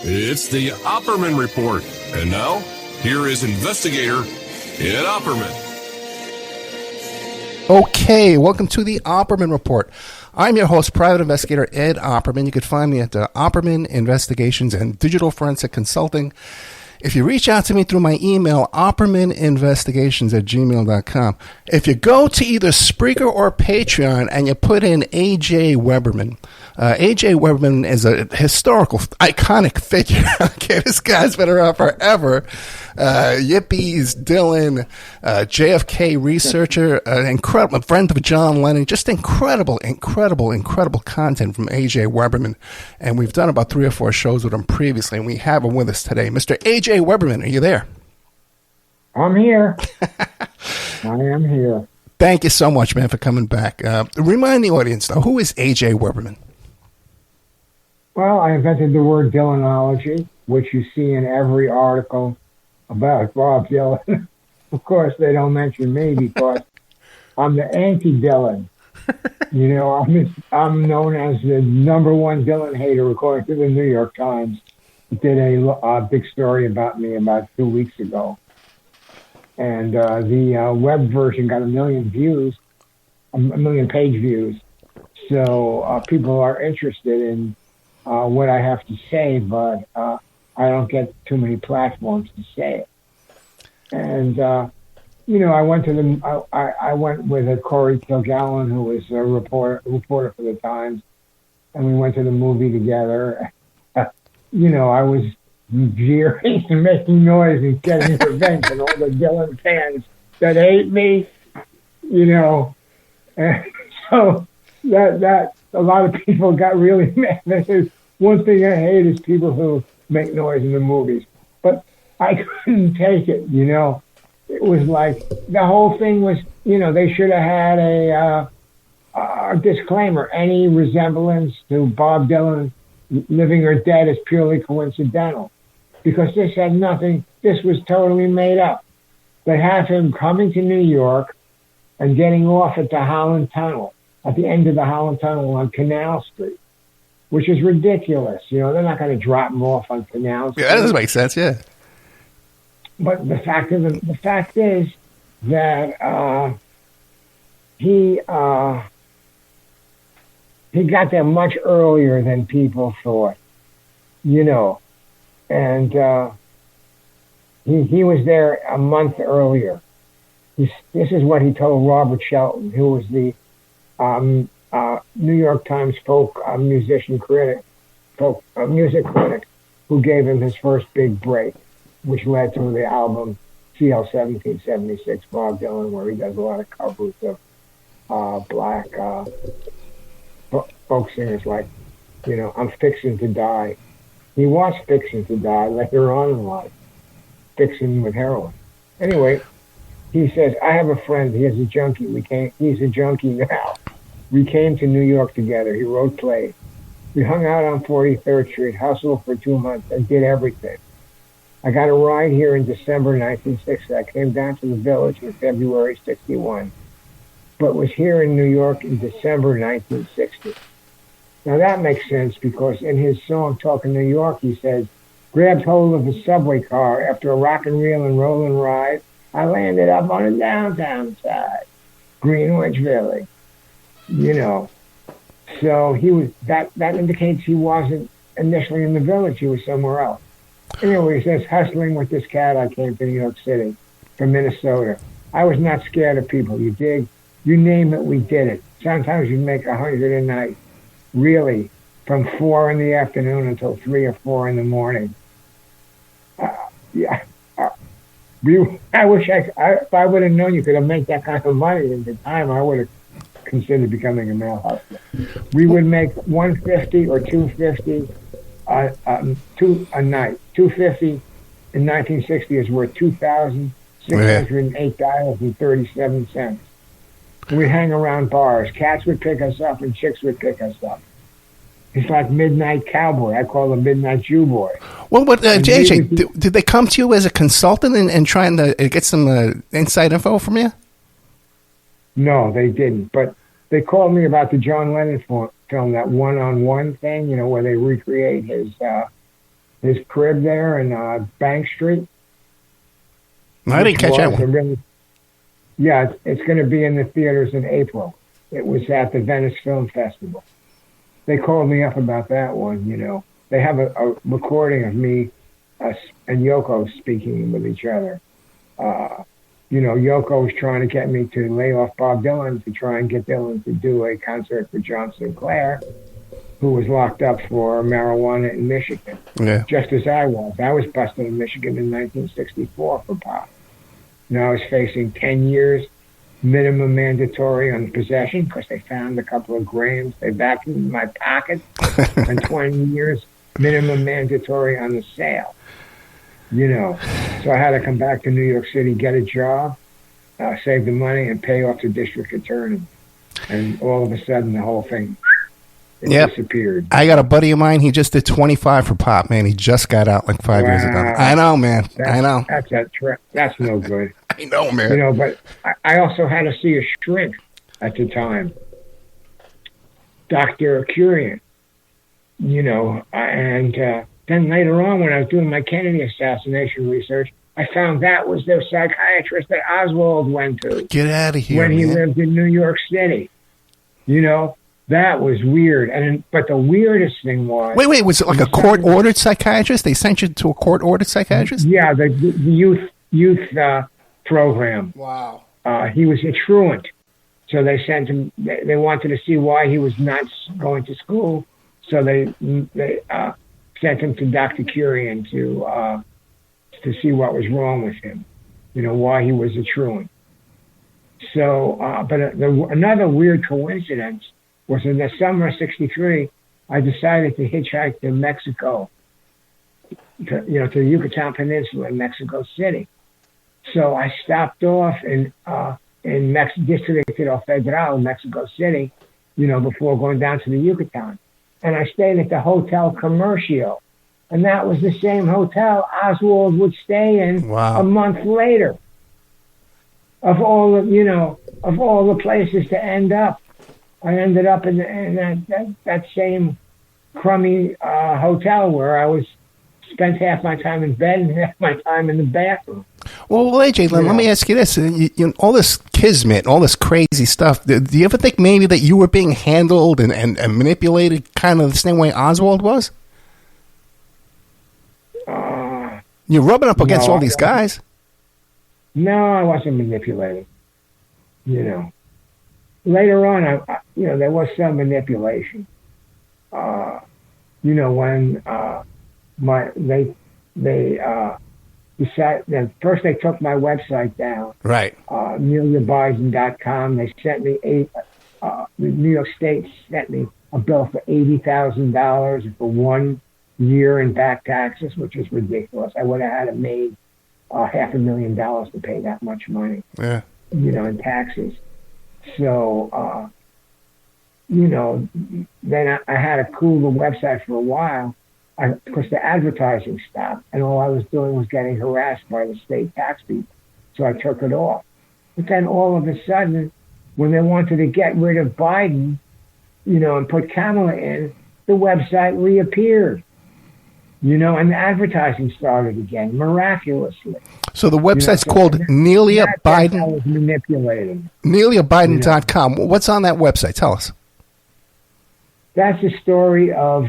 It's the Opperman Report. And now, here is investigator Ed Opperman. Okay, welcome to the Opperman Report. I'm your host, private investigator Ed Opperman. You can find me at Opperman Investigations and Digital Forensic Consulting. If you reach out to me through my email, oppermaninvestigations@gmail.com. If you go to either Spreaker or Patreon and you put in AJ Weberman, AJ Weberman is a historical, iconic figure. Okay, this guy's been around forever. Yippies, Dylan, JFK researcher, incredible, a friend of John Lennon, just incredible content from AJ Weberman. And we've done about 3 or 4 shows with him previously, and we have him with us today. Mr. AJ Weberman, are you there? I'm here. I am here. Thank you so much, man, for coming back. Remind the audience, though, who is AJ Weberman? Well, I invented the word Dylanology, which you see in every article about Bob Dylan. Of course, they don't mention me because I'm the anti-Dylan. You know, I'm known as the #1 Dylan hater, according to the New York Times. It did a big story about me about 2 weeks ago. And the web version got 1 million views, 1 million page views. So people are interested in what I have to say, but I don't get too many platforms to say it. And you know, I went with Corey Kilgallen, who was a reporter for the Times, and we went to the movie together. You know, I was jeering and making noise and getting revenge on all the Dylan fans that hate me. You know, and so that a lot of people got really mad. One thing I hate is people who make noise in the movies. But I couldn't take it, you know. It was like, the whole thing was, you know, they should have had a disclaimer. Any resemblance to Bob Dylan, living or dead, is purely coincidental. Because this had nothing, this was totally made up. They have him coming to New York and getting off at the Holland Tunnel, at the end of the Holland Tunnel on Canal Street, which is ridiculous. You know, they're not going to drop him off on Canal Street. Yeah, that doesn't make sense, yeah. But the fact is that he got there much earlier than people thought, you know, and he was there a month earlier. This is what he told Robert Shelton, who was the New York Times folk music critic, who gave him his first big break, which led to the album CL 1776, Bob Dylan, where he does a lot of covers of black folk singers like, you know, I'm Fixing to Die. He was fixing to die later on in life, fixing with heroin. Anyway, he says, I have a friend, he is a junkie. He's a junkie now. We came to New York together. He wrote plays. We hung out on 43rd Street, hustled for 2 months, and did everything. I got a ride here in December 1960. I came down to the Village in February 61, but was here in New York in December 1960. Now that makes sense because in his song Talking New York, he says, grabbed hold of a subway car after a rock and reel and rolling ride. I landed up on the downtown side, Greenwich Village. You know, so he was that indicates he wasn't initially in the Village. He was somewhere else. Anyway, he says, hustling with this cat, I came to New York City from Minnesota. I was not scared of people. You dig? You name it, we did it. Sometimes you'd make 100 a night. Really, from 4 in the afternoon until 3 or 4 in the morning. Yeah. I wish if I would have known you could have made that kind of money at the time, I would have considered becoming a mail hustler. We would make $150 or $250 a night. $250 in 1960 is worth $2,608.37. We'd hang around bars. Cats would pick us up and chicks would pick us up. It's like Midnight Cowboy. I call him Midnight Jew Boy. Well, but JJ, did they come to you as a consultant and trying to get some inside info from you? No, they didn't. But they called me about the John Lennon film, that one-on-one thing, you know, where they recreate his his crib there in Bank Street. I didn't catch that one. Yeah, it's going to be in the theaters in April. It was at the Venice Film Festival. They called me up about that one, you know. They have a recording of me and Yoko speaking with each other. You know, Yoko was trying to get me to lay off Bob Dylan to try and get Dylan to do a concert for John Sinclair, who was locked up for marijuana in Michigan, just as I was. I was busted in Michigan in 1964 for pot. Now I was facing 10 years minimum mandatory on possession because they found a couple of grams. They vacuumed my pocket, and 20 years minimum mandatory on the sale. You know, so I had to come back to New York City, get a job, save the money, and pay off the district attorney. And all of a sudden, the whole thing disappeared. I got a buddy of mine. He just did 25 for pot, man. He just got out like 5 years ago. I know, man. I know. That's no good. I know, man. You know, but I also had to see a shrink at the time, Dr. Curian. You know, and then later on, when I was doing my Kennedy assassination research, I found that was the psychiatrist that Oswald went to. Get out of here, when he lived in New York City. You know, that was weird. But the weirdest thing was... Wait, was it like a court-ordered psychiatrist? They sent you to a court-ordered psychiatrist? Yeah, the youth program. Wow. He was a truant. So they sent him... They wanted to see why he was not going to school. So they sent him to Dr. Curian to see what was wrong with him, you know, why he was a truant. So, but another weird coincidence was in the summer of '63, I decided to hitchhike to Mexico, to the Yucatan Peninsula in Mexico City. So I stopped off in Distrito Federal, Mexico City, you know, before going down to the Yucatan. And I stayed at the Hotel Comercio. And that was the same hotel Oswald would stay in a month later. Of all the places to end up, I ended up in that same crummy hotel where I spent half my time in bed and half my time in the bathroom. Well, AJ, let me ask you this. All this kismet, all this crazy stuff, do you ever think maybe that you were being handled and manipulated kind of the same way Oswald was? You're rubbing up against all these guys. No, I wasn't manipulated. You know, later on, there was some manipulation. You know, when they decided, first they took my website down. Right. AmeliaBiden.com. They sent me the New York State sent me a bill for $80,000 for 1 year in back taxes, which is ridiculous. I would have had to made $500,000 to pay that much money. Yeah. You know, in taxes. So, you know, then I had to cool the website for a while because the advertising stopped, and all I was doing was getting harassed by the state tax people. So I took it off. But then all of a sudden, when they wanted to get rid of Biden, you know, and put Kamala in, the website reappeared. You know, and the advertising started again, miraculously. So the website's called Nelia Biden. I was manipulated. NeliaBiden.com. What's on that website? Tell us. That's the story of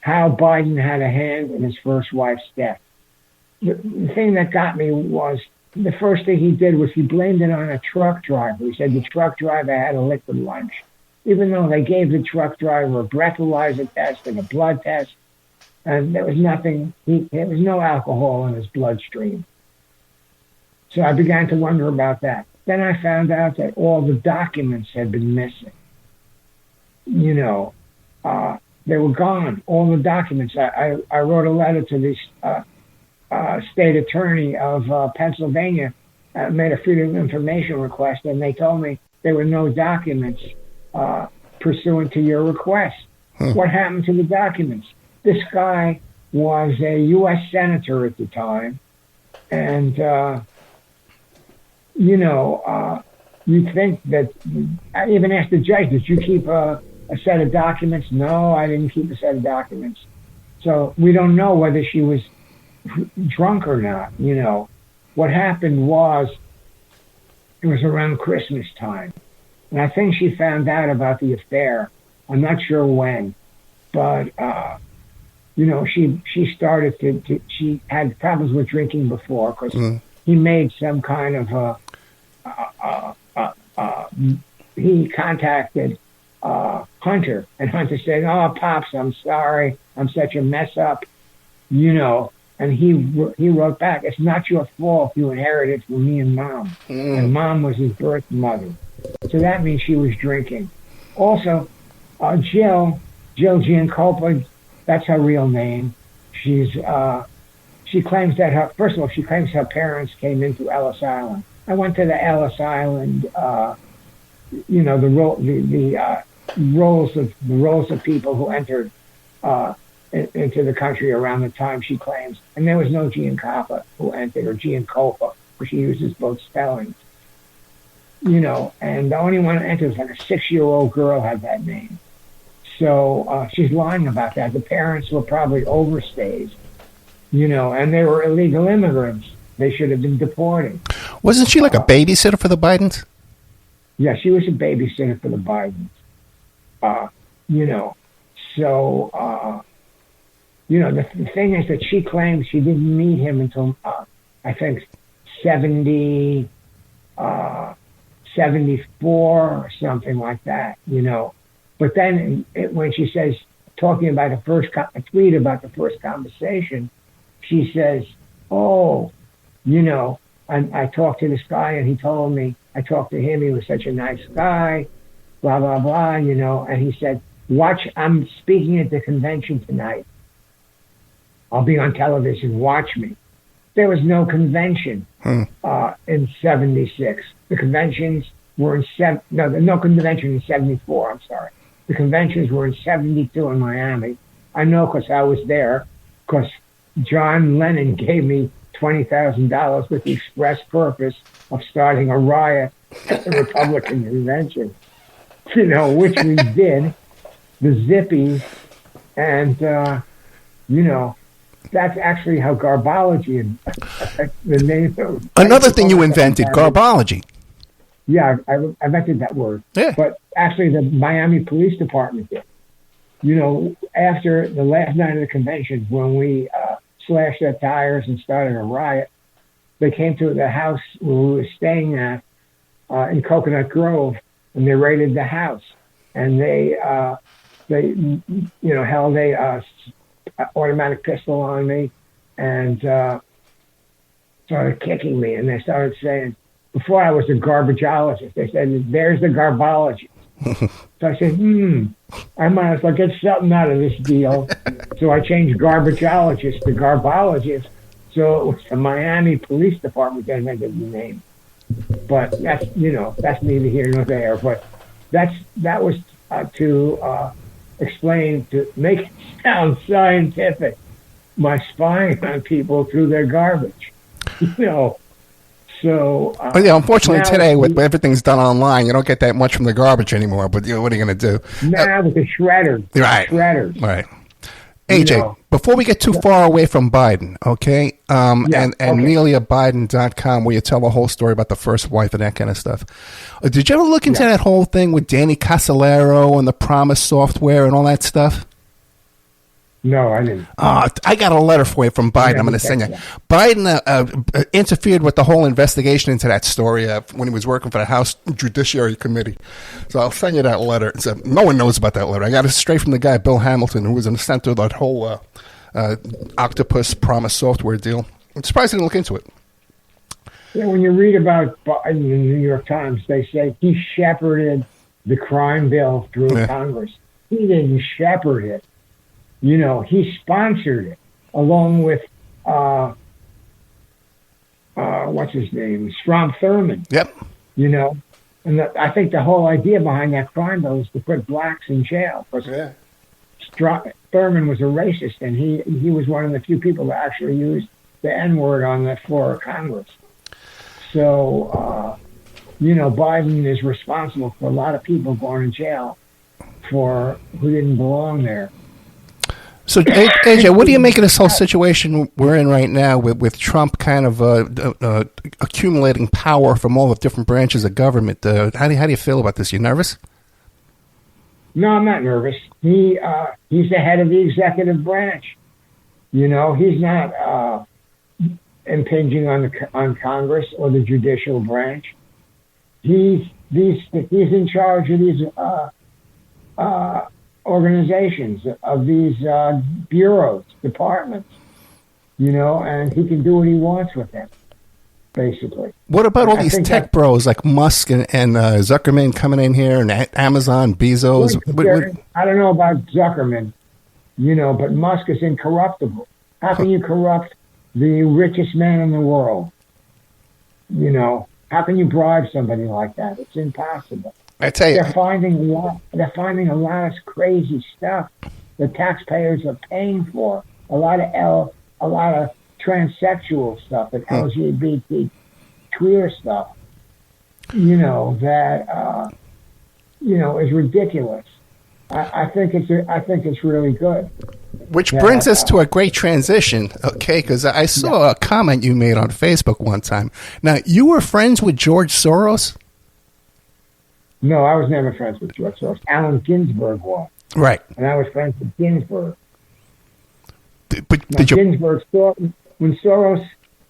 how Biden had a hand in his first wife's death. The thing that got me was the first thing he did was he blamed it on a truck driver. He said the truck driver had a liquid lunch, even though they gave the truck driver a breathalyzer test and a blood test. And there was nothing, there was no alcohol in his bloodstream. So I began to wonder about that. Then I found out that all the documents had been missing. You know, they were gone, all the documents. I wrote a letter to the state attorney of Pennsylvania, made a Freedom of Information request, and they told me there were no documents pursuant to your request. What happened to the documents? This guy was a U.S. senator at the time, and, you know, you'd think that, I even asked the judge, did you keep a set of documents? No, I didn't keep a set of documents. So we don't know whether she was drunk or not. What happened was it was around Christmas time, and I think she found out about the affair. I'm not sure when, but she started to she had problems with drinking before because he made some kind of he contacted Hunter, and Hunter said, "Oh, Pops, I'm sorry, I'm such a mess up," And he wrote back, "It's not your fault. You inherited from me and Mom, and Mom was his birth mother." So that means she was drinking. Also, Jill Giancopa, that's her real name. She claims that she claims her parents came into Ellis Island. I went to the Ellis Island, the rolls of people who entered into the country around the time she claims, and there was no Giancopa who entered, or Giancopa, because she uses both spellings. And the only one who entered was like a 6-year-old girl had that name. So she's lying about that. The parents were probably overstays, and they were illegal immigrants. They should have been deported. Wasn't she like a babysitter for the Bidens? Yeah, she was a babysitter for the Bidens. The thing is that she claims she didn't meet him until, I think, 74 or something like that, But then when she says, talking about a tweet about the first conversation, she says, "Oh, I talked to this guy and he told me, I talked to him, he was such a nice guy, blah, blah, blah, and he said, I'm speaking at the convention tonight. I'll be on television, watch me." There was no convention in 76. The conventions were in no convention in 74, I'm sorry. The conventions were in 72 in Miami. I know because I was there, because John Lennon gave me $20,000 with the express purpose of starting a riot at the Republican convention, which we did, the Zippies, and, that's actually how garbology, the name of Another thing you invented, garbology. Yeah, I invented that word. Yeah. But actually the Miami Police Department did. After the last night of the convention, when we slashed their tires and started a riot, they came to the house we were staying at in Coconut Grove, and they raided the house. And they held a automatic pistol on me and started kicking me. And they started saying, before I was a garbageologist, they said, "There's the garbologist." So I said, I might as well get something out of this deal. So I changed garbageologist to garbologist. So it was the Miami Police Department that invented the name. But that's neither here nor there. But that was to explain, to make it sound scientific, my spying on people through their garbage. So, unfortunately today, with everything's done online, you don't get that much from the garbage anymore. But what are you going to do? Now with the shredders, right? Right. AJ, before we get too far away from Biden, okay, and NeliaBiden.com, where you tell the whole story about the first wife and that kind of stuff. Did you ever look into that whole thing with Danny Casolaro and the Promise software and all that stuff? No, I didn't. I got a letter for you from Biden. I'm going to send you. Biden interfered with the whole investigation into that story when he was working for the House Judiciary Committee. So I'll send you that letter. So no one knows about that letter. I got it straight from the guy, Bill Hamilton, who was in the center of that whole Octopus Promise software deal. I'm surprised he didn't look into it. Yeah, when you read about Biden in the New York Times, they say he shepherded the crime bill through Congress. He didn't shepherd it. He sponsored it along with, what's his name? Strom Thurmond. Yep. And I think the whole idea behind that crime bill is to put blacks in jail. Because Thurmond was a racist, and he was one of the few people that actually used the N-word on the floor of Congress. So, Biden is responsible for a lot of people going to jail who didn't belong there. So, AJ, what do you make of this whole situation we're in right now with Trump kind of accumulating power from all the different branches of government? How do you feel about this? You nervous? No, I'm not nervous. He's the head of the executive branch. You know, he's not impinging on Congress or the judicial branch. He's in charge of these organizations, of these bureaus, departments, you know, and he can do what he wants with them, basically. What about all these tech bros like Musk and Zuckerman coming in here, and Amazon, Bezos? I don't know about Zuckerman, you know, but Musk is incorruptible. How can you corrupt the richest man in the world? You know, how can you bribe somebody like that? It's impossible. I tell you, they're finding a lot of crazy stuff the taxpayers are paying for. A lot of transsexual stuff and LGBT queer stuff. You know that is ridiculous. I think it's really good. Which brings us to a great transition, okay? Because I saw a comment you made on Facebook one time. Now, you were friends with George Soros? No, I was never friends with George Soros. Allen Ginsberg was. Right. And I was friends with Ginsberg. Ginsberg, when Soros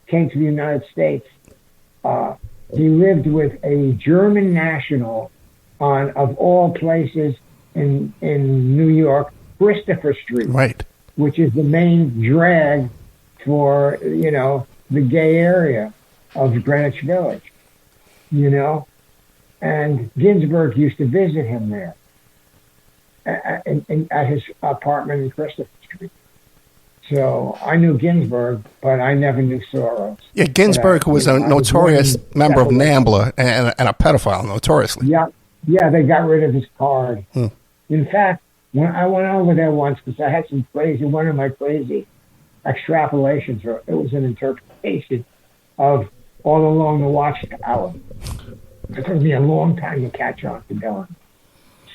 came to the United States, he lived with a German national of all places, in New York, Christopher Street, right, which is the main drag for, you know, the gay area of Greenwich Village, you know, and Ginsberg used to visit him there at his apartment in Christopher Street. So I knew Ginsberg, but I never knew Soros. Yeah, Ginsberg was a notorious member of NAMBLA and a pedophile, notoriously. Yeah, they got rid of his card. In fact, when I went over there once, because I had one of my crazy extrapolations, or it was an interpretation of All Along the Watchtower. It took me a long time to catch on to Dylan.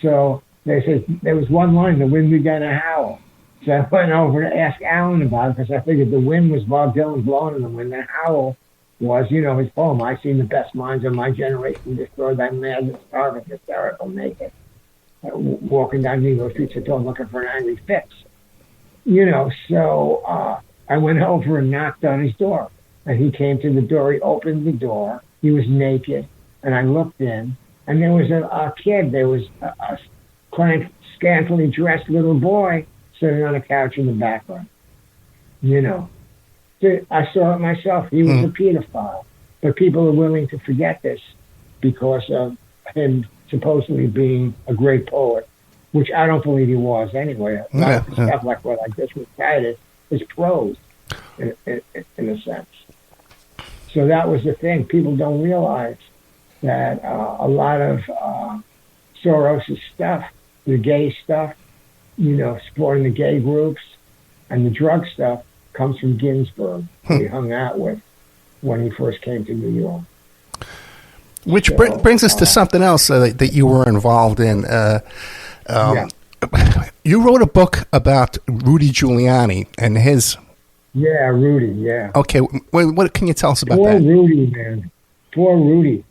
So they said there was one line, the wind began to howl. So I went over to ask Alan about it, because I figured the wind was Bob Dylan blowing in the wind. The howl was, you know, his poem, "I've seen the best minds of my generation destroy thy madness, starving, hysterical, naked, walking down Negro streets at dawn looking for an angry fix." You know, so I went over and knocked on his door. And he came to the door. He opened the door. He was naked. And I looked in. And there was a kid. There was a scantily dressed little boy sitting on a couch in the background. You know. I saw it myself. He was a pedophile. But people are willing to forget this because of him supposedly being a great poet, which I don't believe he was anyway. Stuff like what I just recited is prose, in a sense. So that was the thing. People don't realize that a lot of Soros' stuff, the gay stuff, you know, supporting the gay groups, and the drug stuff comes from Ginsberg, who he hung out with when he first came to New York. Which brings us to something else that you were involved in. You wrote a book about Rudy Giuliani and his... Yeah, Rudy, yeah. Okay, what can you tell us about Poor that? Rudy, man. Poor Rudy.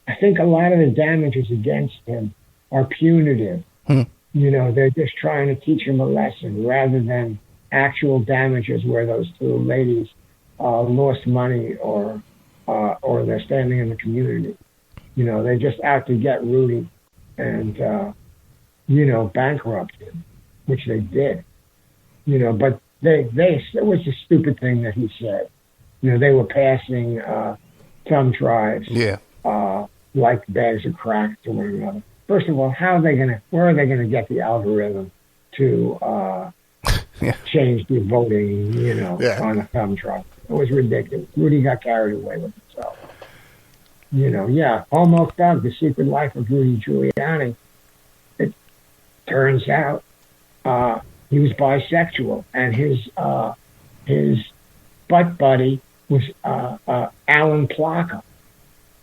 I think a lot of the damages against him are punitive. You know, they're just trying to teach him a lesson rather than actual damages where those two ladies lost money or they're standing in the community. You know, they're just out to get Rudy and, you know, bankrupt him, which they did. You know, but it was a stupid thing that he said. You know, they were passing thumb drives like bags of crack to one another. First of all, where are they gonna get the algorithm to change the voting, you know, on a thumb drive? It was ridiculous. Rudy got carried away with himself. You know, Homo Thug, The Secret Life of Rudy Giuliani. It turns out he was bisexual, and his butt buddy was Alan Plaka,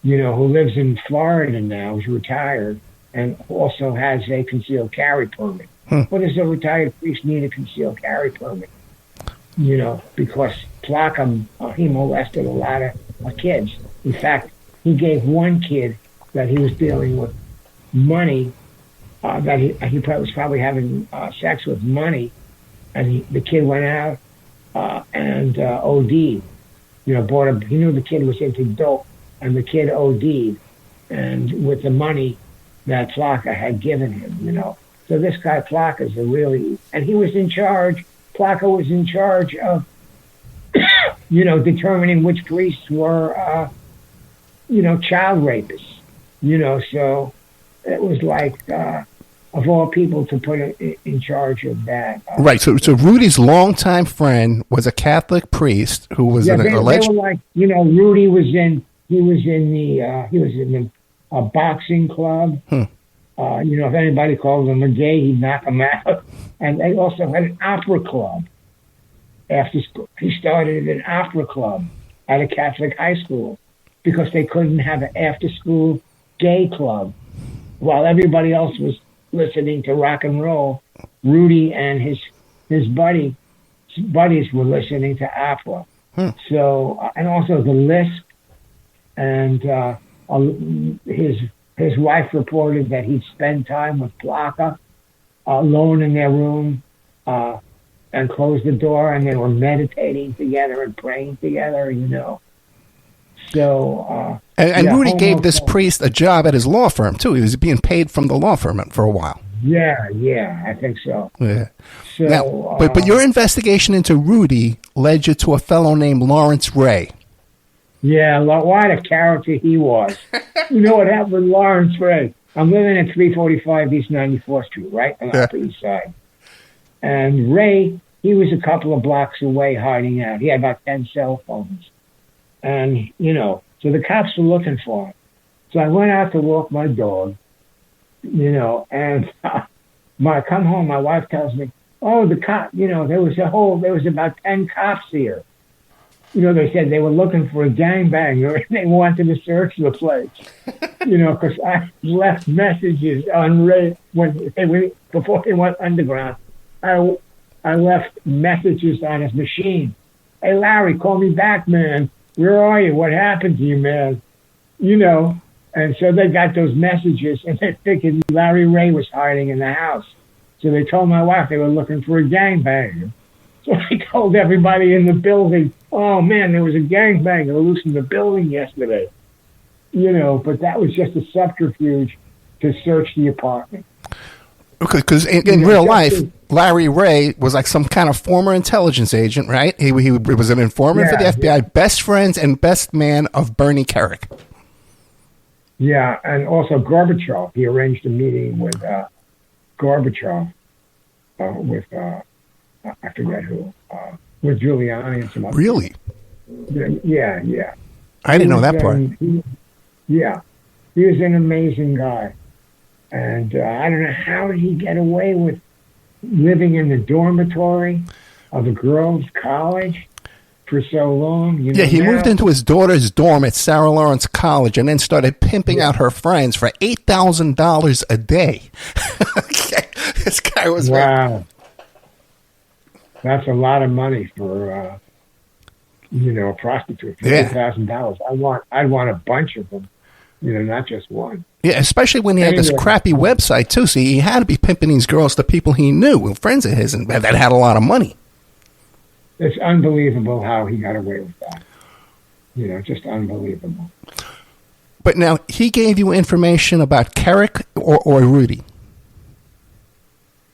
you know, who lives in Florida now, who's retired, and also has a concealed carry permit. What does a retired priest need a concealed carry permit? Because Plackham, he molested a lot of kids. In fact, he gave one kid that he was dealing with money, that he was probably having sex with money, and the kid went out and OD'd. He knew the kid was into dope, and the kid OD'd, and with the money that Flocka had given him, So this guy Flocka's and he was in charge. Flocka was in charge of, determining which priests were, child rapists. So it was like, of all people to put in charge of that. Right. So Rudy's longtime friend was a Catholic priest who was an alleged. They were like, Rudy was in the boxing club. If anybody called him a gay, he'd knock him out. And they also had an opera club. After school, he started an opera club at a Catholic high school because they couldn't have an after-school gay club. While everybody else was listening to rock and roll, Rudy and his buddies were listening to opera. So, and also the Lisp, and his wife reported that he'd spend time with Flocka alone in their room and close the door, and they were meditating together and praying together, So, and Rudy gave this priest a job at his law firm too. He was being paid from the law firm for a while. Yeah, I think so. Yeah. So, now, but your investigation into Rudy led you to a fellow named Lawrence Ray. Yeah, what a character he was. You know what happened with Lawrence Ray? I'm living at 345 East 94th Street, right on the Upper East Side. And Ray, he was a couple of blocks away hiding out. He had about 10 cell phones. And, so the cops were looking for him. So I went out to walk my dog, and when I come home, my wife tells me, oh, the cop, there was about 10 cops here. They said they were looking for a gangbanger and they wanted to search the place. Because I left messages on Ray before they went underground. I left messages on his machine. Hey, Larry, call me back, man. Where are you? What happened to you, man? And so they got those messages and they figured Larry Ray was hiding in the house. So they told my wife they were looking for a gangbanger. So I told everybody in the building, oh man, there was a gangbanger loose in the building yesterday. But that was just a subterfuge to search the apartment. Because in real life, Larry Ray was like some kind of former intelligence agent, right? He was an informant for the FBI, best friends and best man of Bernie Kerik. Yeah, and also Gorbachev. He arranged a meeting with Gorbachev, with I forget who, with Giuliani and some other. Really? Yeah. I didn't know that part. He was an amazing guy. And I don't know how did he get away with living in the dormitory of a girls' college for so long. He moved into his daughter's dorm at Sarah Lawrence College and then started pimping out her friends for $8,000 a day. This guy was wow. That's a lot of money for a prostitute. $8,000. I'd want a bunch of them. Not just one. Yeah, especially when he had this crappy website, too. See, he had to be pimping these girls to people he knew, friends of his, and that had a lot of money. It's unbelievable how he got away with that. Just unbelievable. But now, he gave you information about Kerik or Rudy?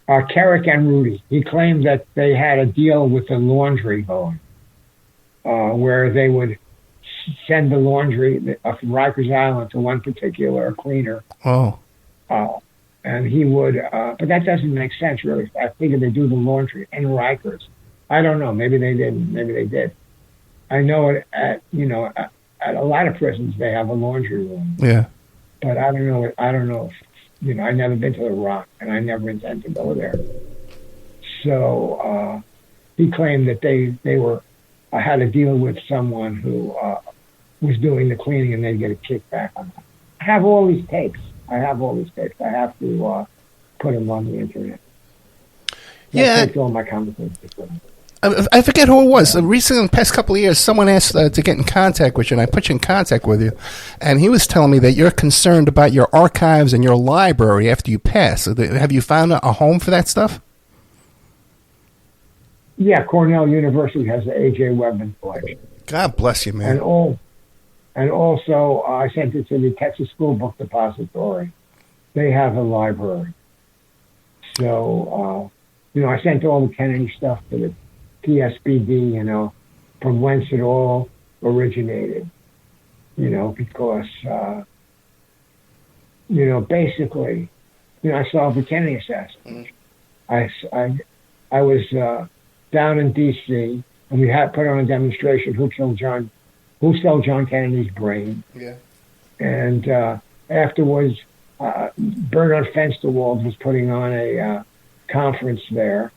Kerik and Rudy. He claimed that they had a deal with the laundry going, where they would send the laundry from Rikers Island to one particular cleaner. Oh. And he would, but that doesn't make sense, really. I figured they do the laundry in Rikers. I don't know. Maybe they didn't. Maybe they did. I know it at a lot of prisons they have a laundry room. Yeah. But I don't know. If, I've never been to the Rock, and I never intend to go there. So he claimed that they were had to deal with someone who was doing the cleaning, and they'd get a kickback on that. I have all these tapes. I have to put them on the internet. Yeah. That's all my conversations. I forget who it was. Recently, in the past couple of years, someone asked to get in contact with you, and I put you in contact with you. And he was telling me that you're concerned about your archives and your library after you pass. Have you found a home for that stuff? Yeah, Cornell University has the AJ Weberman collection. God bless you, man. And also, I sent it to the Texas School Book Depository. They have a library. So, I sent all the Kennedy stuff to the PSBD, from whence it all originated, because, basically, I solved the Kennedy assassination. I was down in D.C., and we had put on a demonstration, who stole John Kennedy's brain. Yeah. And afterwards, Bernard Fensterwald was putting on a conference there,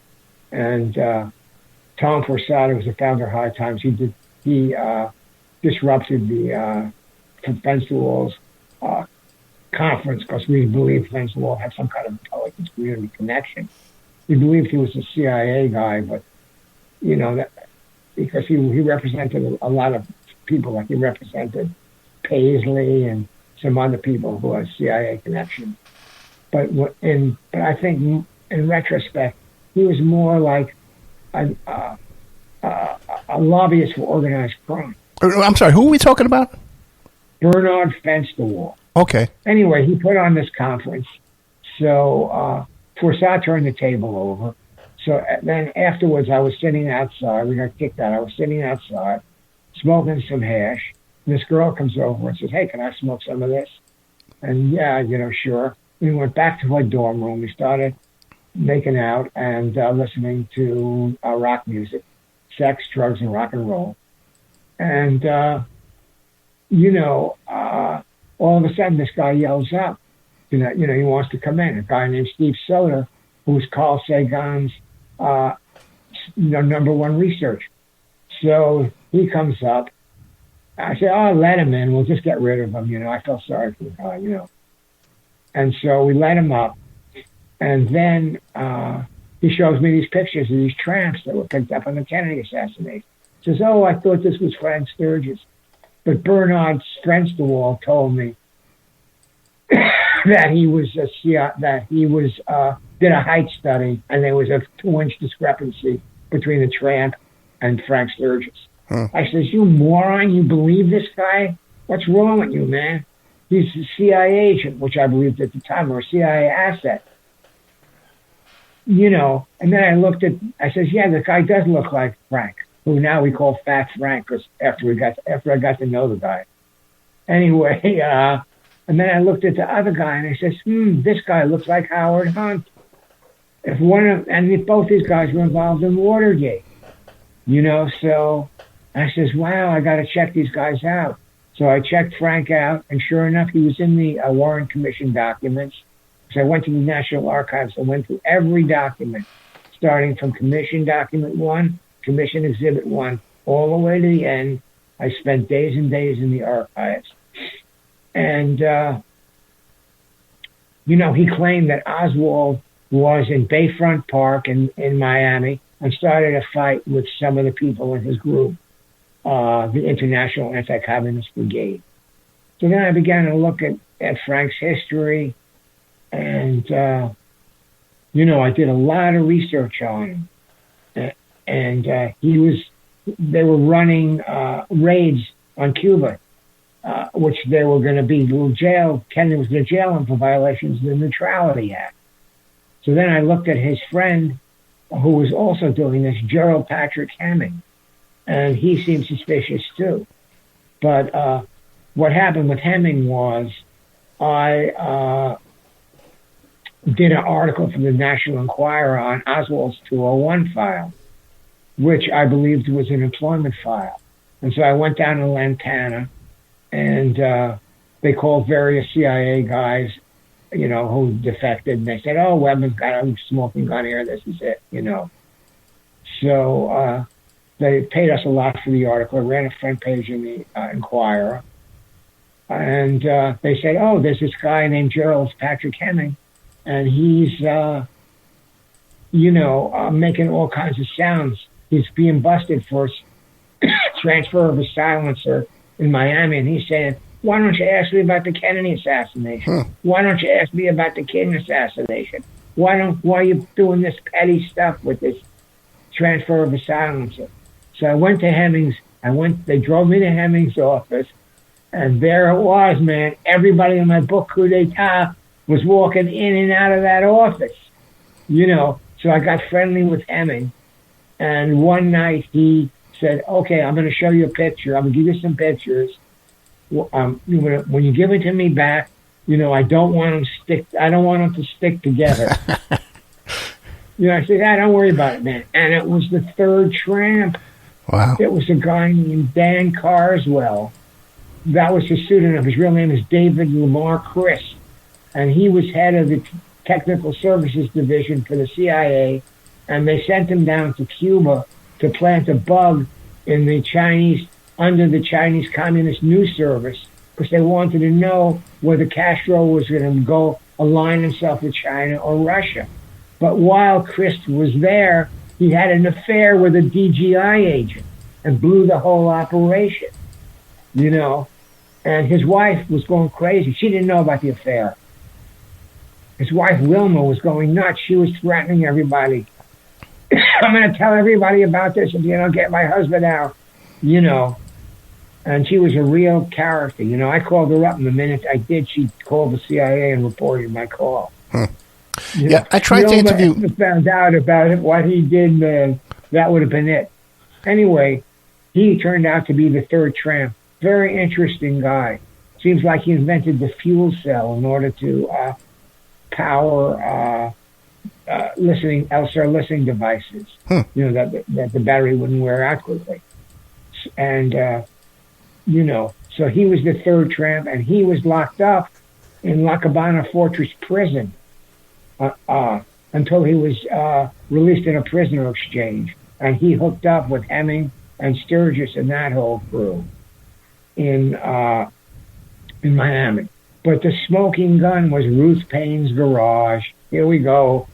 and Tom Forsada was the founder of High Times. He disrupted the Fensterwald's conference because we believed Fensterwald had some kind of intelligence community connection. We believed he was a CIA guy, but because he represented a lot of people, like he represented Paisley and some other people who had CIA connection. But I think in retrospect, he was more like a lobbyist for organized crime. I'm sorry, who are we talking about? Bernard Fensterwald. Okay. Anyway, he put on this conference. So Forsyth turned the table over. So then afterwards, I was sitting outside. We got kicked out. I was sitting outside, smoking some hash. And this girl comes over and says, "Hey, can I smoke some of this?" And yeah, sure. We went back to my dorm room. We started making out and listening to rock music, sex, drugs, and rock and roll. And, all of a sudden this guy yells out, he wants to come in. A guy named Steve Soder, who's Carl Sagan's, number one researcher. So he comes up. I said, "Oh, let him in. We'll just get rid of him." I felt sorry for the guy, And so we let him up. And then he shows me these pictures of these tramps that were picked up on the Kennedy assassination. He says, "Oh, I thought this was Frank Sturgis." But Bernard Fensterwald told me that he was did a height study, and there was a 2-inch discrepancy between the tramp and Frank Sturgis. I says, "You moron, you believe this guy? What's wrong with you, man? He's a CIA agent," which I believed at the time, or a CIA asset. And then I says, "Yeah, the guy does look like Frank, who now we call Fat Frank, because after I got to know the guy." Anyway, and then I looked at the other guy and I says, "This guy looks like Howard Hunt." If both these guys were involved in Watergate, so I says, "Wow, I got to check these guys out." So I checked Frank out, and sure enough, he was in the Warren Commission documents. So I went to the National Archives. I went through every document, starting from Commission Document 1, Commission Exhibit 1, all the way to the end. I spent days and days in the archives. And, he claimed that Oswald was in Bayfront Park in Miami and started a fight with some of the people in his group, the International Anti-Communist Brigade. So then I began to look at Frank's history, and, I did a lot of research on him. And they were running raids on Cuba, which they were going to be Kennedy was going to jail him for violations of the Neutrality Act. So then I looked at his friend, who was also doing this, Gerald Patrick Hemming, and he seemed suspicious too. But what happened with Hemming was I did an article for the National Enquirer on Oswald's 201 file, which I believed was an employment file. And so I went down to Lantana, and they called various CIA guys, who defected, and they said, "Oh, Weberman's got a smoking gun here. This is it," So they paid us a lot for the article. I ran a front page in the Enquirer. And they said, "Oh, there's this guy named Gerald Patrick Hemming, and he's, making all kinds of sounds. He's being busted for transfer of a silencer in Miami, and he's saying, "Why don't you ask me about the Kennedy assassination? Why don't you ask me about the King assassination? Why are you doing this petty stuff with this transfer of a silencer?" So I went to Hemmings. They drove me to Hemmings' office, and there it was, man. Everybody in my book, Coup d'etat, was walking in and out of that office, So I got friendly with Hemming, and one night he said, "Okay, I'm going to show you a picture. I'm going to give you some pictures. When you give it to me back, I don't want them to stick together." I said, "Don't worry about it, man." And it was the third tramp. Wow. It was a guy named Dan Carswell. That was his pseudonym. His real name is David Lamar Chris. And he was head of the Technical Services Division for the CIA. And they sent him down to Cuba to plant a bug in under the Chinese Communist News Service, because they wanted to know whether Castro was going to go align himself with China or Russia. But while Chris was there, he had an affair with a DGI agent and blew the whole operation, And his wife was going crazy. She didn't know about the affair. His wife, Wilma, was going nuts. She was threatening everybody. "I'm going to tell everybody about this if you don't get my husband out, And she was a real character. I called her up, and the minute I did, she called the CIA and reported my call. Yeah, I tried to interview. Found out about it, what he did, man. That would have been it. Anyway, he turned out to be the third tramp. Very interesting guy. Seems like he invented the fuel cell in order to power LCR listening devices. That the battery wouldn't wear out quickly. And so he was the third tramp, and he was locked up in La Cabana Fortress prison until he was released in a prisoner exchange. And he hooked up with Hemming and Sturgis and that whole crew in Miami. But the smoking gun was Ruth Paine's garage. Here we go.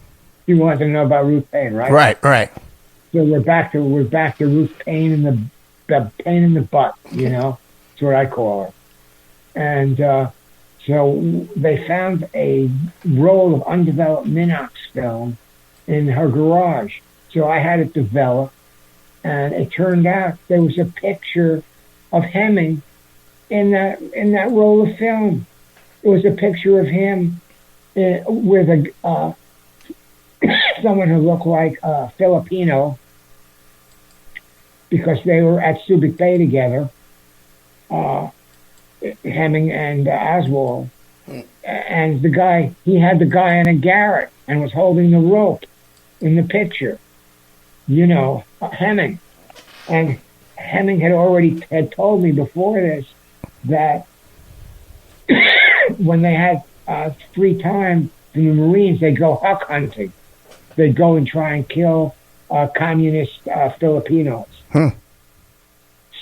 You want to know about Ruth Paine, right? Right. So we're back to Ruth Paine in the pain in the butt. That's what I call her. And so they found a roll of undeveloped Minox film in her garage. So I had it developed, and it turned out there was a picture of Hemming in that roll of film. It was a picture of him with someone who looked like a Filipino, because they were at Subic Bay together, Hemming and Oswald. And he had the guy in a garret and was holding the rope in the picture. Hemming. And Hemming had told me before this that when they had free time in the Marines, they'd go huck hunting. They'd go and try and kill communist Filipinos.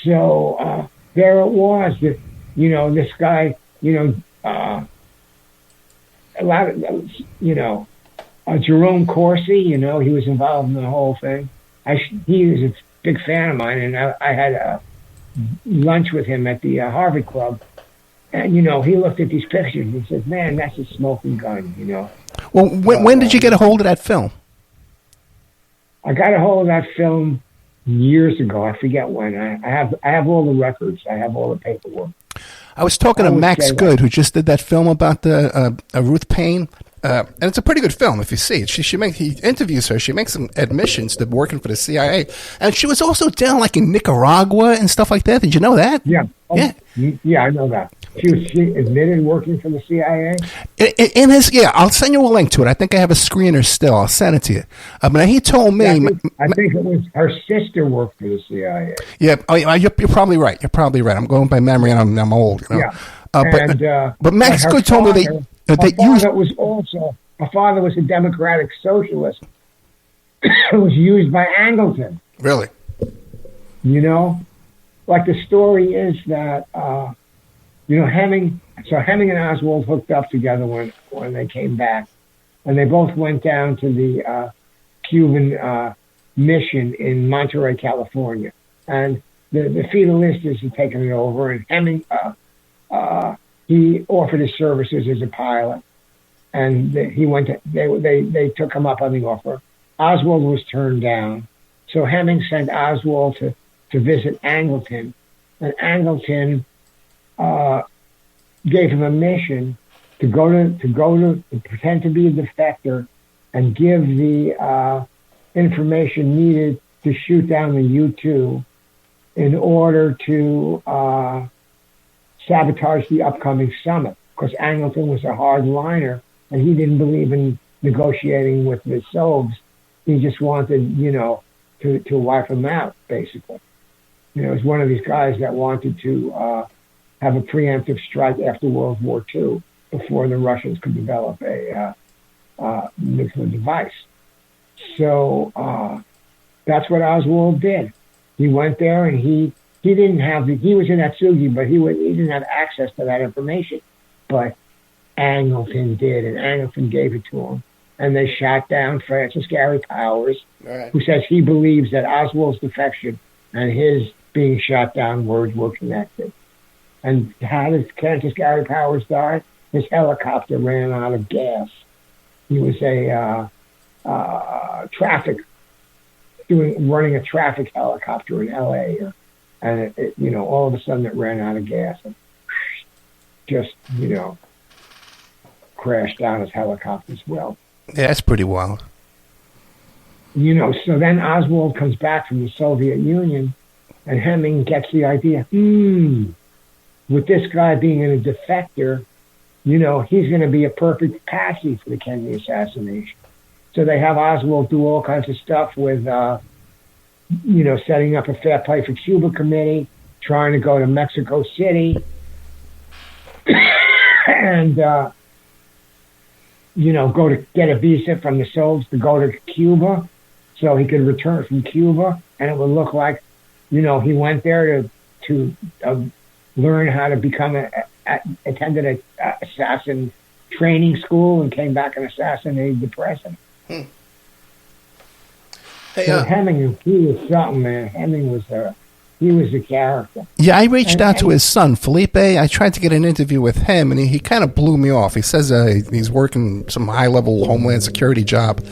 So there it was. This guy, a lot of, Jerome Corsi, he was involved in the whole thing. He was a big fan of mine, and I had lunch with him at the Harvard Club. And, he looked at these pictures and he said, "Man, that's a smoking gun, Well, when did you get a hold of that film? I got a hold of that film years ago. I forget when. I have all the records. I have all the paperwork. I was talking to Max Good, who just did that film about the Ruth Paine. And it's a pretty good film if you see it. He interviews her. She makes some admissions to working for the CIA, and she was also down like in Nicaragua and stuff like that. Did you know that? Yeah. Yeah, I know that. She admitted working for the CIA. I'll send you a link to it. I think I have a screener still. I'll send it to you. But he told me. I think it was her sister worked for the CIA. Yeah. You're probably right. I'm going by memory, and I'm old. Yeah. But Max Good told me her father was a Democratic Socialist who was used by Angleton. Really? Like the story is that, Hemming and Oswald hooked up together when they came back. And they both went down to the Cuban mission in Monterey, California. And the Feudalistas had taken it over, and Hemming, he offered his services as a pilot. And they took him up on the offer. Oswald was turned down. So Hemming sent Oswald to visit Angleton. And Angleton gave him a mission to pretend to be a defector and give the information needed to shoot down the U-2 in order to sabotage the upcoming summit. Because Angleton was a hardliner, and he didn't believe in negotiating with the Soviets. He just wanted, to wipe them out, basically. He was one of these guys that wanted to have a preemptive strike after World War II before the Russians could develop a nuclear device. So that's what Oswald did. He went there, and he was in Atsugi, but he didn't have access to that information. But Angleton did, and Angleton gave it to him. And they shot down Francis Gary Powers, who says he believes that Oswald's defection and his being shot down were connected. And how did Francis Gary Powers die? His helicopter ran out of gas. He was running a traffic helicopter in L.A. And it, all of a sudden it ran out of gas and just, crashed down his helicopter as well. Yeah, that's pretty wild. So then Oswald comes back from the Soviet Union, and Hemming gets the idea, with this guy being a defector, he's going to be a perfect patsy for the Kennedy assassination. So they have Oswald do all kinds of stuff with, setting up a Fair Play for Cuba committee, trying to go to Mexico City, and, go to get a visa from the Soviets to go to Cuba so he could return from Cuba. And it would look like, he went there to learn how to attended an assassin training school and came back and assassinated the president. Hey, so Hemming, he was something, man. Hemming was he was a character. Yeah, I reached out to his son, Felipe. I tried to get an interview with him, and he kind of blew me off. He says he's working some high-level Homeland Security job,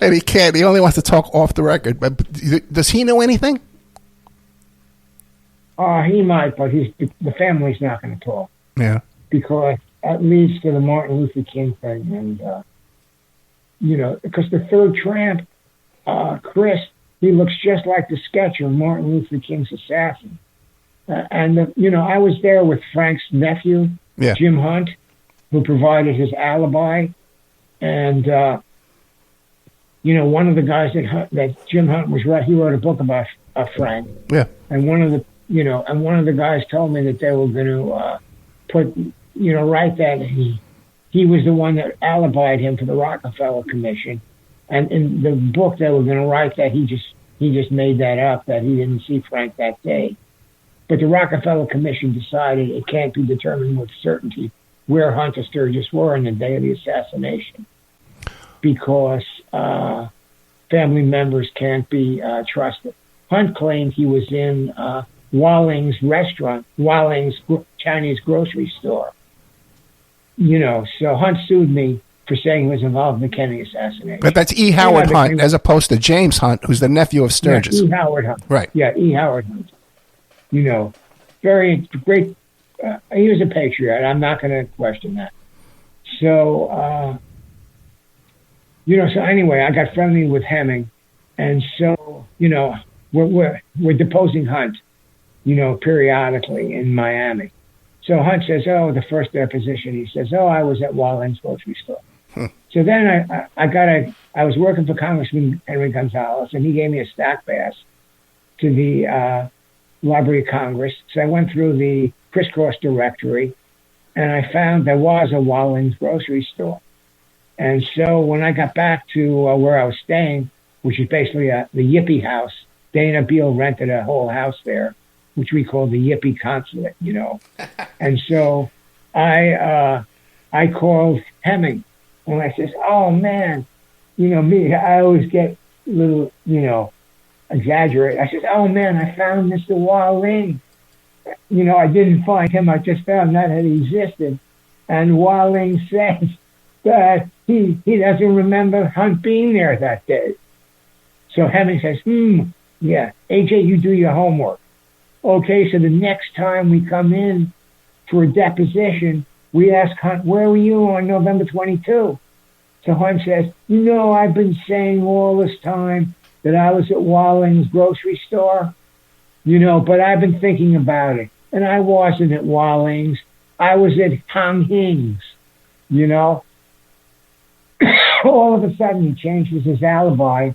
and he can't. He only wants to talk off the record. But does he know anything? He might, but the family's not going to talk. Yeah. Because that leads to the Martin Luther King thing. And, because the third tramp, Chris, he looks just like the sketch of Martin Luther King's assassin. I was there with Frank's nephew, Jim Hunt, who provided his alibi. And, one of the guys that Jim Hunt was right, he wrote a book about Frank. Yeah. And one of the guys told me that they were going to write that he was the one that alibied him for the Rockefeller Commission. And in the book they were going to write that he just made that up, that he didn't see Frank that day. But the Rockefeller Commission decided it can't be determined with certainty where Hunt and Sturgis were on the day of the assassination because family members can't be trusted. Hunt claimed he was in Walling's restaurant, Walling's Chinese grocery store. So Hunt sued me for saying he was involved in the Kennedy assassination. But that's E. Howard Hunt as opposed to James Hunt, who's the nephew of Sturgis. Yeah, E. Howard Hunt. Right. Yeah, E. Howard Hunt. Very great. He was a patriot. I'm not going to question that. So, so anyway, I got friendly with Hemming. And so, we're deposing Hunt, periodically in Miami. So Hunt says, the first deposition, he says, I was at Walling's grocery store. So then I was working for Congressman Henry Gonzalez, and he gave me a stack pass to the Library of Congress. So I went through the crisscross directory, and I found there was a Walling's grocery store. And so when I got back to where I was staying, which is basically the Yippie house, Dana Beale rented a whole house there, which we call the Yippie Consulate, And so I called Hemming, and I says, oh, man, me, I always get a little, exaggerate. I said, oh man, I found Mr. Wah-Ling. I didn't find him. I just found that he existed. And Wah-Ling says that he doesn't remember Hunt being there that day. So Hemming says, yeah, AJ, you do your homework. Okay, so the next time we come in for a deposition, we ask Hunt, where were you on November 22? So Hunt says, I've been saying all this time that I was at Wah-Ling's grocery store, but I've been thinking about it. And I wasn't at Wah-Ling's. I was at Hang Hing's, All of a sudden, he changes his alibi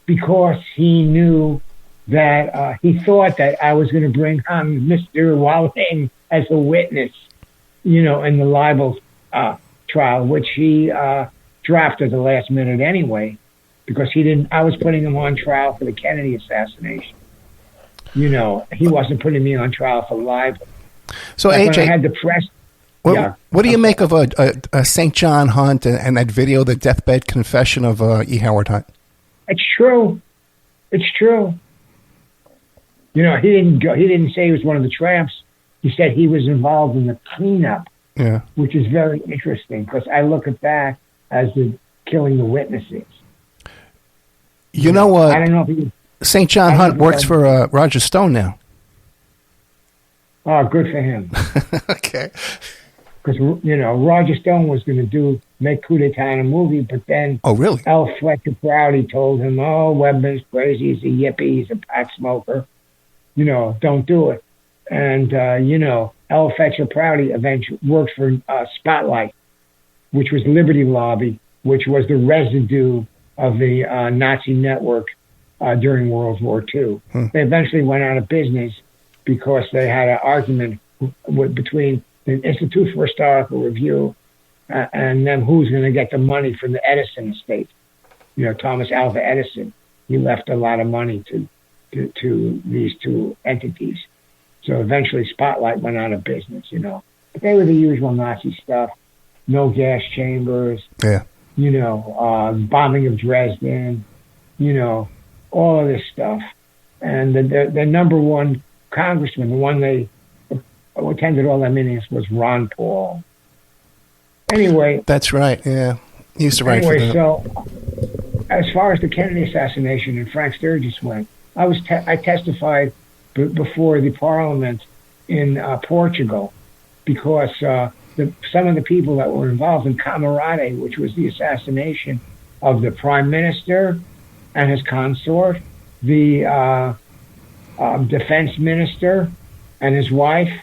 because he knew that he thought that I was going to bring Mr. Wah-Ling as a witness, in the libel trial, which he dropped at the last minute anyway, because I was putting him on trial for the Kennedy assassination. He wasn't putting me on trial for libel. So like AJ, when I had the press. What do you make of a St. John Hunt and that video, the deathbed confession of E. Howard Hunt? It's true. It's true. He didn't say he was one of the tramps. He said he was involved in the cleanup, which is very interesting because I look at that as the killing the witnesses. You know what? I don't know if he. St. John Hunt works for Roger Stone now. Oh, good for him. Okay. Because, Roger Stone was going to make Coup d'etat in a movie, but then really? L. Fletcher Prouty told him, Weberman's crazy, he's a yippie, he's a pot smoker. Don't do it. And, L. Fletcher Prouty eventually worked for Spotlight, which was Liberty Lobby, which was the residue of the Nazi network during World War II. They eventually went out of business because they had an argument between the Institute for Historical Review and them who's going to get the money from the Edison estate. Thomas Alva Edison, he left a lot of money to these two entities. So eventually Spotlight went out of business, But they were the usual Nazi stuff. No gas chambers. Yeah. Bombing of Dresden, all of this stuff. And the number one congressman, the one they attended all their meetings, was Ron Paul. Anyway. That's right, yeah. He used to write for them. So as far as the Kennedy assassination and Frank Sturgis went, I testified before the parliament in Portugal because some of the people that were involved in Camarade, which was the assassination of the prime minister and his consort, the defense minister and his wife,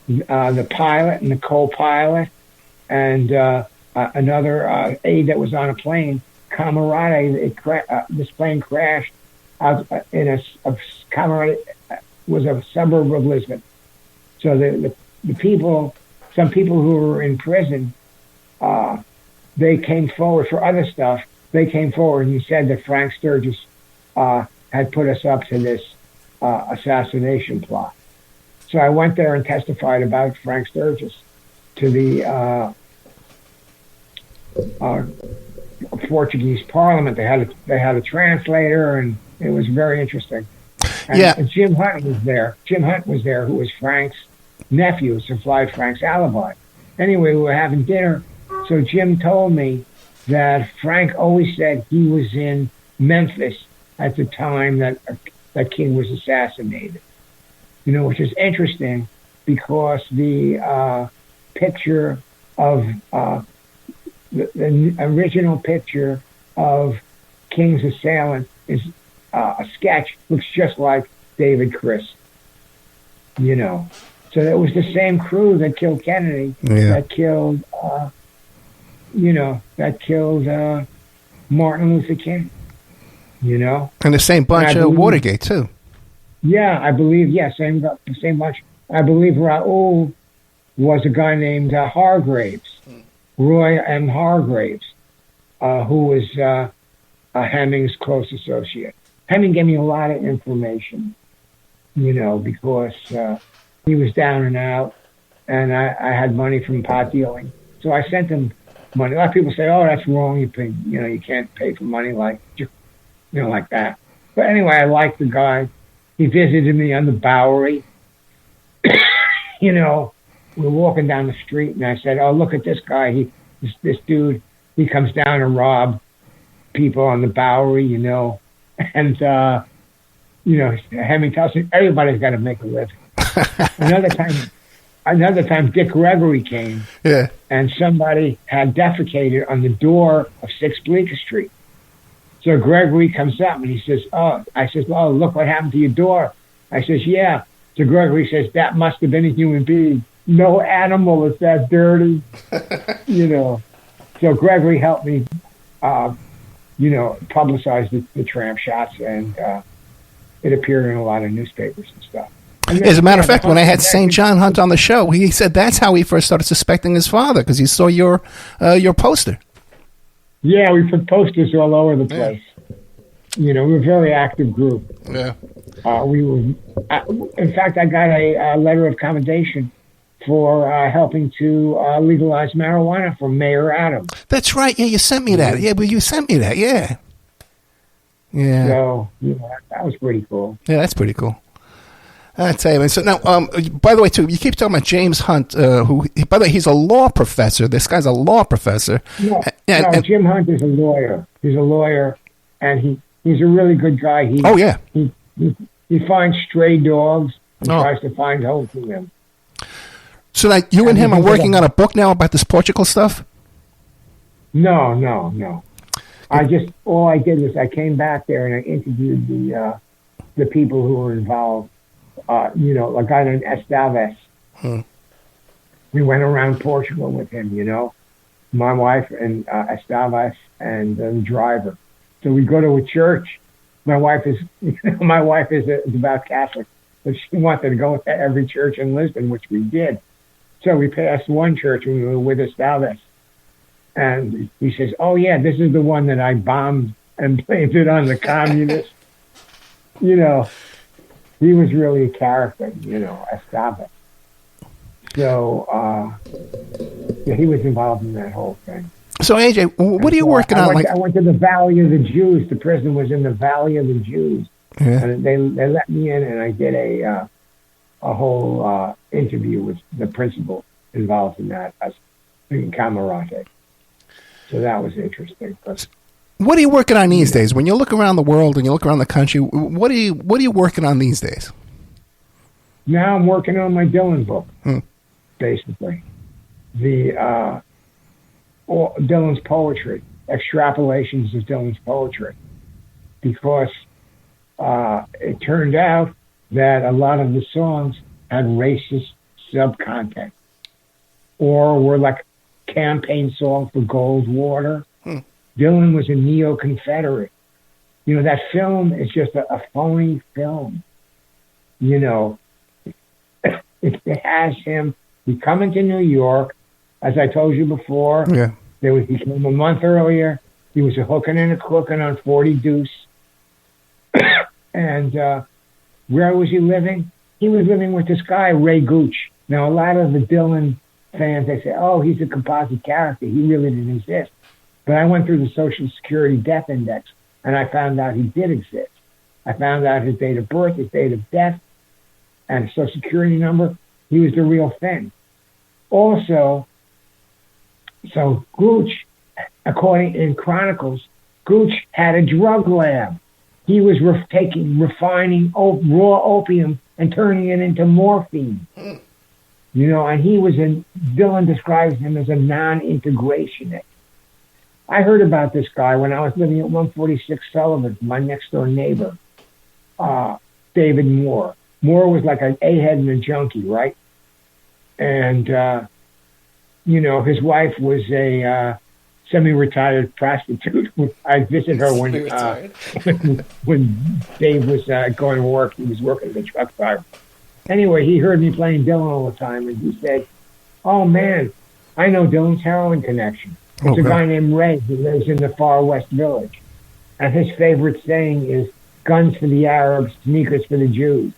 the pilot and the co-pilot, and another aide that was on a plane. Camarade, this plane crashed out in Camarade was a suburb of Lisbon. So the people, some people who were in prison, they came forward for other stuff. They came forward and said that Frank Sturgis had put us up to this assassination plot. So I went there and testified about Frank Sturgis to the Portuguese Parliament. They had a translator, and it was very interesting. And Jim Hunt was there. Jim Hunt was there, who was Frank's nephew, supplied Frank's alibi. Anyway, we were having dinner. So Jim told me that Frank always said he was in Memphis at the time that King was assassinated. Which is interesting because the picture of the original picture of King's assailant is a sketch, looks just like David Chris. So it was the same crew that killed Kennedy, that killed Martin Luther King. And the same bunch of Watergate too. Yeah, I believe. Same bunch. I believe Raoul was a guy named Hargraves, Roy M. Hargraves, who was Hemming's close associate. Hemming gave me a lot of information, because he was down and out, and I had money from pot dealing. So I sent him money. A lot of people say, "Oh, that's wrong. You can't pay for money like that." But anyway, I liked the guy. He visited me on the Bowery. We were walking down the street, and I said, "Oh, look at this guy. This dude. He comes down to rob people on the Bowery, and Hemming tells me everybody's got to make a living." Another time, Dick Gregory came, and somebody had defecated on the door of 6 Bleecker Street. So Gregory comes up and he says, I says, "Oh, look what happened to your door." I says, "Yeah." So Gregory says, "That must have been a human being. No animal is that dirty." So Gregory helped me, publicize the tramp shots, and it appeared in a lot of newspapers and stuff. As a matter of fact, when I had St. John Hunt on the show, he said that's how he first started suspecting his father, because he saw your poster. Yeah, we put posters all over the place. We were a very active group. Yeah. In fact, I got a letter of commendation for helping to legalize marijuana from Mayor Adams. That's right. Yeah, you sent me that. Yeah, you sent me that. Yeah. Yeah. So, that was pretty cool. Yeah, that's pretty cool. I tell you, man. So now, by the way, too, you keep talking about James Hunt, who, by the way, he's a law professor. This guy's a law professor. No, Jim Hunt is a lawyer. He's a lawyer, and he's a really good guy. He finds stray dogs and tries to find homes for them. So, like, you and him are working on a book now about this Portugal stuff? No. All I did was I came back there and I interviewed the people who were involved. A guy named Esteves. We went around Portugal with him, my wife and Esteves and the driver. So we go to a church. My wife is a devout Catholic, but she wanted to go to every church in Lisbon, which we did. So we passed one church when we were with Esteves, and he says, "Oh yeah, this is the one that I bombed and blamed it on the communists." He was really a character, Esteves. So he was involved in that whole thing. So AJ, what are you working on? I went to the Valley of the Jews. The prison was in the Valley of the Jews, and they let me in, and I did a whole interview with the principal involved in that as in Camarate. So that was interesting. But what are you working on these days? When you look around the world and you look around the country, what are you working on these days? Now I'm working on my Dylan book, basically. Dylan's poetry, extrapolations of Dylan's poetry, because it turned out that a lot of the songs had racist subcontent, or were like campaign songs for Goldwater. Dylan was a neo-Confederate. That film is just a phony film. It has him. He coming to New York, as I told you before. Yeah. He came a month earlier. He was a hooking and a cooking on 40 Deuce. And where was he living? He was living with this guy, Ray Gooch. Now, a lot of the Dylan fans, they say, "Oh, he's a composite character. He really didn't exist." But I went through the Social Security Death Index, and I found out he did exist. I found out his date of birth, his date of death, and his Social Security number. He was the real thing. Also, so Gooch, according in Chronicles, Gooch had a drug lab. He was refining raw opium and turning it into morphine. And Dylan describes him as a non-integrationist. I heard about this guy when I was living at 146 Sullivan, my next door neighbor, David Moore. Moore was like an A-head and a junkie, right? And, his wife was a semi-retired prostitute. I visited her when Dave was going to work. He was working at the truck stop. Anyway, he heard me playing Dylan all the time, and he said, "Oh, man, I know Dylan's heroin connection. It's a guy named Ray who lives in the far west village. And his favorite saying is, 'Guns for the Arabs, sneakers for the Jews.'"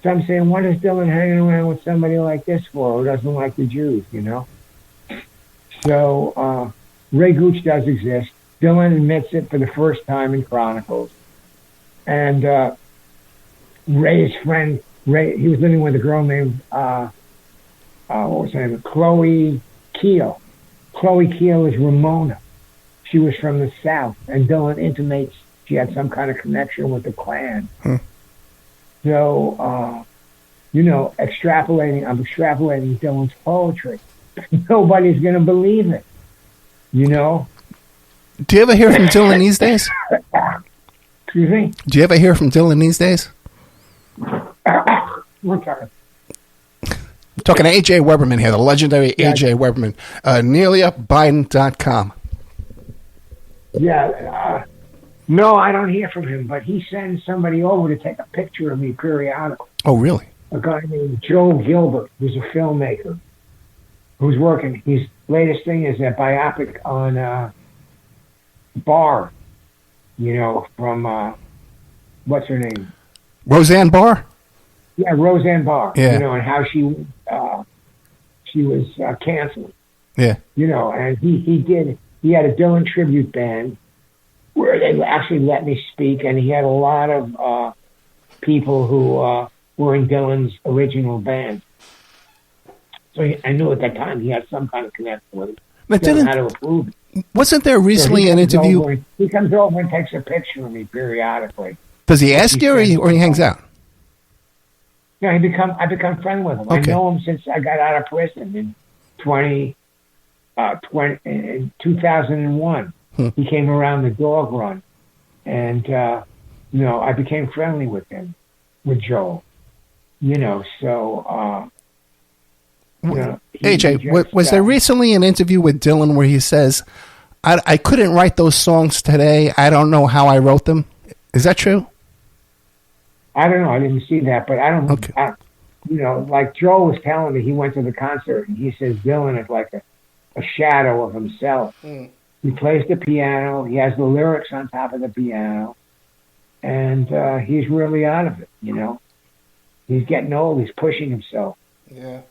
So I'm saying, what is Dylan hanging around with somebody like this for, who doesn't like the Jews, So Ray Gooch does exist. Dylan admits it for the first time in Chronicles. And Ray's friend, Ray, he was living with a girl named, what was her name? Chloe Keel. Chloe Keel is Ramona. She was from the South, and Dylan intimates she had some kind of connection with the Klan. So, I'm extrapolating Dylan's poetry. Nobody's going to believe it, Do you ever hear from Dylan these days? Excuse me? Do you ever hear from Dylan these days? One second. I'm talking to AJ Weberman here, the legendary AJ Weberman. NeliaBiden.com. Yeah. No, I don't hear from him, but he sends somebody over to take a picture of me periodically. Oh, really? A guy named Joe Gilbert, who's a filmmaker, who's working. His latest thing is a biopic on Barr, from, what's her name? Roseanne Barr? Yeah, Roseanne Barr. Yeah. And how she was canceled. Yeah. And he had a Dylan tribute band where they actually let me speak, and he had a lot of people who were in Dylan's original band. So I knew at that time he had some kind of connection with him. But Dylan had to approve it. Wasn't there recently an interview? He comes over and takes a picture of me periodically. Does he ask you, or he hangs out? Yeah, I become friends with him. Okay. I know him since I got out of prison in 2001. He came around the dog run, and I became friendly with him, with Joel. AJ, was there recently an interview with Dylan where he says, I couldn't write those songs today. I don't know how I wrote them. Is that true? I don't know. I didn't see that, but I don't. Okay. Like Joe was telling me, he went to the concert and he says Dylan is like a shadow of himself. He plays the piano. He has the lyrics on top of the piano, and he's really out of it. He's getting old. He's pushing himself. Yeah.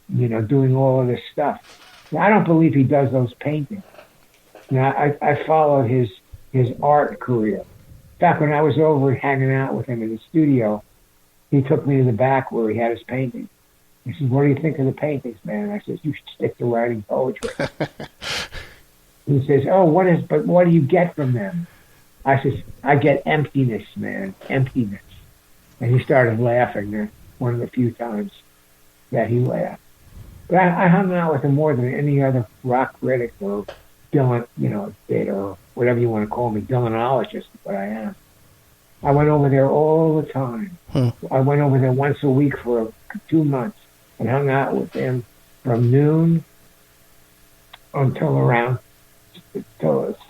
Doing all of this stuff. Now, I don't believe he does those paintings. Now, I followed his art career. In fact, when I was over hanging out with him in the studio, he took me to the back where he had his paintings. He said, "What do you think of the paintings, man?" I said, "You should stick to writing poetry." He says, "Oh, what do you get from them?" I said, "I get emptiness, man, emptiness." And he started laughing there, one of the few times that he laughed. But I hung out with him more than any other rock critic or Dylan, or whatever you want to call me, Dylanologist, is what I am. I went over there all the time. I went over there once a week for 2 months and hung out with him from noon until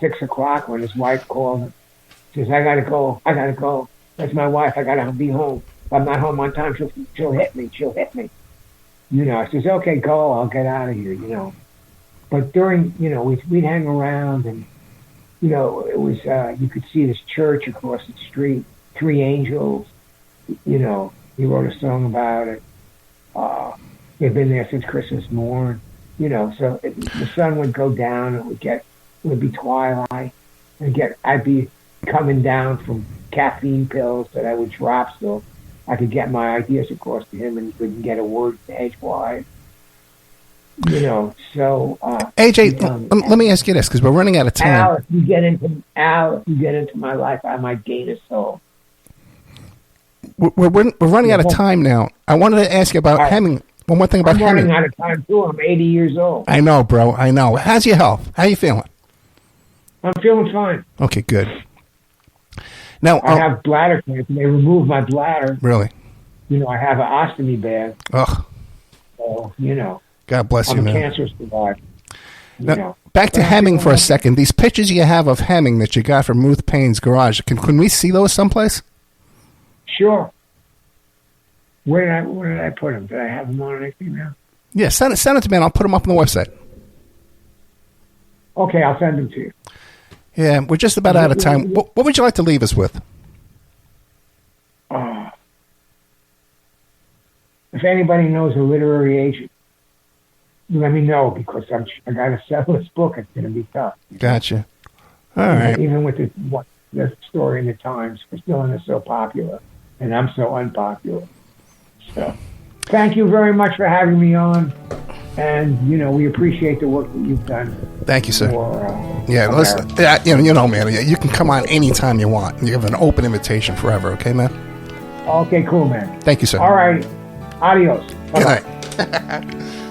6 o'clock when his wife called him. She says, I gotta go. That's my wife. I gotta be home. If I'm not home on time, she'll hit me. I says, okay, go. I'll get out of here, But during, we'd hang around and, it was, you could see this church across the street, 3 angels, he wrote a song about it. They've been there since Christmas morn, so the sun would go down, it would be twilight, I'd be coming down from caffeine pills that I would drop so I could get my ideas across to him and he couldn't get a word edgewise. AJ, let me ask you this, because we're running out of time. Al, if you get into my life, I might gain a soul. We're running out of time now. I wanted to ask you about Heming. One more thing about Heming. I'm running out of time too. I'm 80 years old. I know, bro. I know. How's your health? How you feeling? I'm feeling fine. Okay, good. Now I have bladder cancer. They removed my bladder. Really? I have an ostomy bag. Ugh. So, God bless you, I'm a man. cancer survivor. Now, back to Heming for a second. These pictures you have of Heming that you got from Ruth Paine's garage, can we see those someplace? Sure. Where did I put them? Did I have them on anything now? Yeah, send it to me and I'll put them up on the website. Okay, I'll send them to you. Yeah, we're just about out of time. What would you like to leave us with? If anybody knows a literary agent let me know, because I got to sell this book. It's going to be tough. Gotcha. All right. Even with the story in the Times, because Dylan is so popular, and I'm so unpopular. So, thank you very much for having me on, and we appreciate the work that you've done. Thank you, sir. Yeah, listen, man, you can come on anytime you want. You have an open invitation forever, okay, man? Okay, cool, man. Thank you, sir. All right. Adios. Good night.